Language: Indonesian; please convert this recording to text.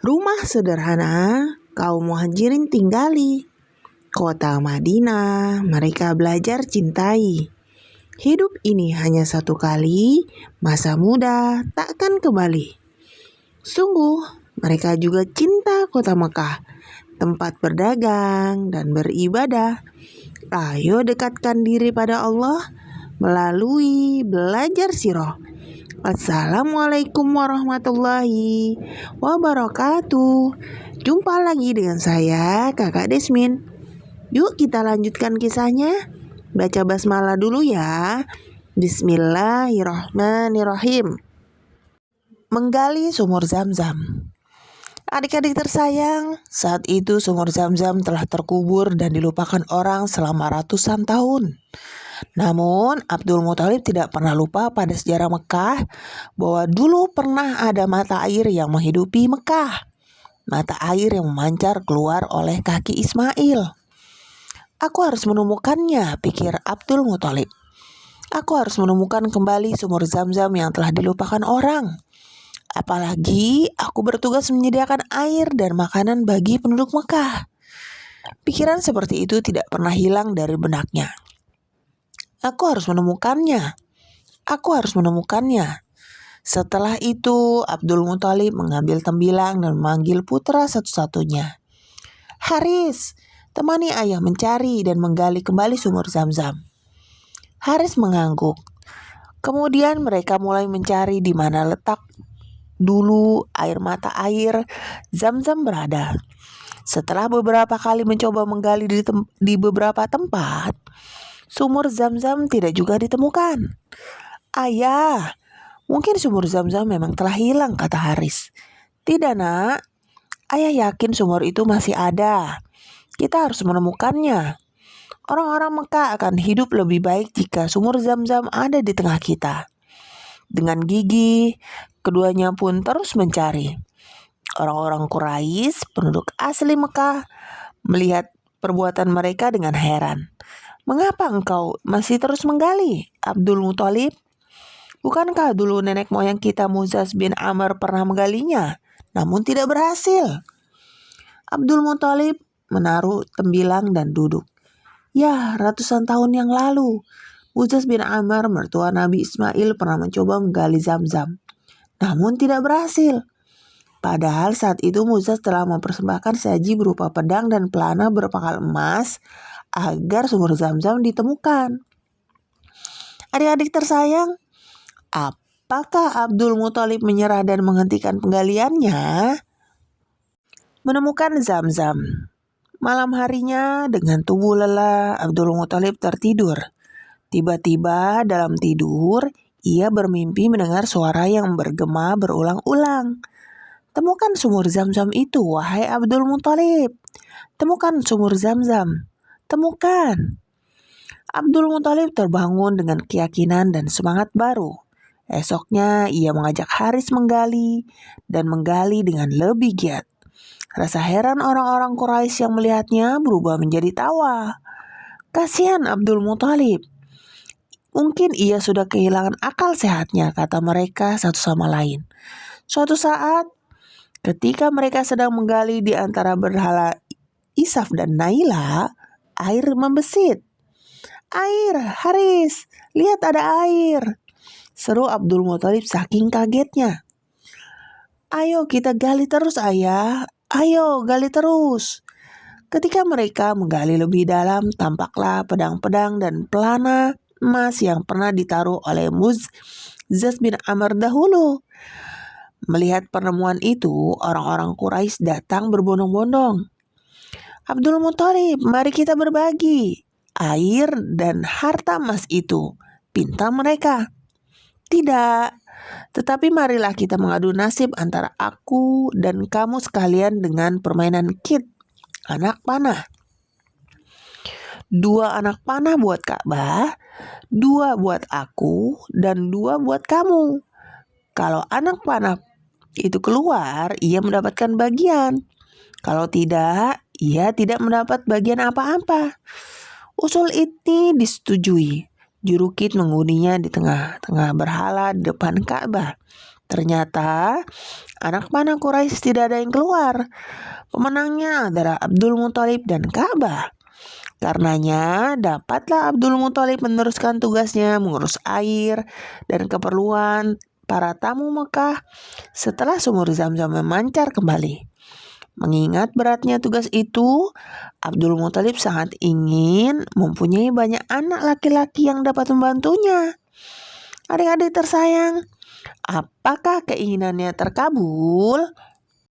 Rumah sederhana kaum muhajirin tinggali. Kota Madinah mereka belajar cintai. Hidup ini hanya satu kali, masa muda takkan kembali. Sungguh mereka juga cinta kota Mekah, tempat berdagang dan beribadah. Ayo dekatkan diri pada Allah melalui belajar sirah. Assalamualaikum warahmatullahi wabarakatuh. Jumpa lagi dengan saya, Kakak Desmin. Yuk kita lanjutkan kisahnya. Baca basmalah dulu ya. Bismillahirrahmanirrahim. Menggali sumur Zam-Zam. Adik-adik tersayang, saat itu sumur Zam-Zam telah terkubur dan dilupakan orang selama ratusan tahun. Namun Abdul Muthalib tidak pernah lupa pada sejarah Mekah bahwa dulu pernah ada mata air yang menghidupi Mekah. Mata air yang memancar keluar oleh kaki Ismail. Aku harus menemukannya, pikir Abdul Muthalib. Aku harus menemukan kembali sumur Zam-Zam yang telah dilupakan orang. Apalagi aku bertugas menyediakan air dan makanan bagi penduduk Mekah. Pikiran seperti itu tidak pernah hilang dari benaknya. Aku harus menemukannya. Aku harus menemukannya. Setelah itu, Abdul Muthalib mengambil tembilang dan memanggil putra satu-satunya. Haris, temani ayah mencari dan menggali kembali sumur Zam-Zam. Haris mengangguk. Kemudian mereka mulai mencari di mana letak dulu air mata air Zam-Zam berada. Setelah beberapa kali mencoba menggali di beberapa tempat, sumur Zam-Zam tidak juga ditemukan. Ayah, mungkin sumur Zam-Zam memang telah hilang, kata Haris. Tidak nak, ayah yakin sumur itu masih ada. Kita harus menemukannya. Orang-orang Mekah akan hidup lebih baik jika sumur Zam-Zam ada di tengah kita. Dengan gigih, keduanya pun terus mencari. Orang-orang Quraisy, penduduk asli Mekah, melihat perbuatan mereka dengan heran. Mengapa engkau masih terus menggali, Abdul Muthalib? Bukankah dulu nenek moyang kita Muzaz bin Amr pernah menggalinya, namun tidak berhasil? Abdul Muthalib menaruh tembilang dan duduk. Ya, ratusan tahun yang lalu, Muzaz bin Amr, mertua Nabi Ismail, pernah mencoba menggali Zam-Zam, namun tidak berhasil. Padahal saat itu Muzaz telah mempersembahkan saji berupa pedang dan pelana berpangkal emas agar sumur Zam-Zam ditemukan. Adik-adik tersayang, apakah Abdul Muthalib menyerah dan menghentikan penggaliannya? Menemukan Zam-Zam. Malam harinya dengan tubuh lelah, Abdul Muthalib tertidur. Tiba-tiba dalam tidur, ia bermimpi mendengar suara yang bergema berulang-ulang. Temukan sumur Zam-Zam itu, wahai Abdul Muthalib. Temukan sumur Zam-Zam. Temukan. Abdul Muthalib terbangun dengan keyakinan dan semangat baru. Esoknya ia mengajak Haris menggali dan menggali dengan lebih giat. Rasa heran orang-orang Quraisy yang melihatnya berubah menjadi tawa. Kasihan Abdul Muthalib. Mungkin ia sudah kehilangan akal sehatnya, kata mereka satu sama lain. Suatu saat, ketika mereka sedang menggali di antara berhala Isaf dan Naila, air membesit. Air, Haris, lihat ada air, seru Abdul Muthalib saking kagetnya. Ayo kita gali terus ayah, ayo gali terus. Ketika mereka menggali lebih dalam, tampaklah pedang-pedang dan pelana emas yang pernah ditaruh oleh Muzaz bin Amr dahulu. Melihat penemuan itu, orang-orang Quraisy datang berbondong-bondong. Abdul Muthalib, mari kita berbagi air dan harta emas itu, pinta mereka. Tidak, tetapi marilah kita mengadu nasib antara aku dan kamu sekalian dengan permainan kit, anak panah. 2 anak panah buat Ka'bah, 2 buat aku, dan 2 buat kamu. Kalau anak panah itu keluar, ia mendapatkan bagian. Kalau tidak, ia tidak mendapat bagian apa-apa. Usul ini disetujui. Jurukit mengundinya di tengah-tengah berhala di depan Ka'bah. Ternyata anak panah Quraisy tidak ada yang keluar. Pemenangnya adalah Abdul Muthalib dan Ka'bah. Karenanya dapatlah Abdul Muthalib meneruskan tugasnya mengurus air dan keperluan para tamu Mekah setelah sumur Zam-Zam memancar kembali. Mengingat beratnya tugas itu, Abdul Muthalib sangat ingin mempunyai banyak anak laki-laki yang dapat membantunya. Adik-adik tersayang, apakah keinginannya terkabul?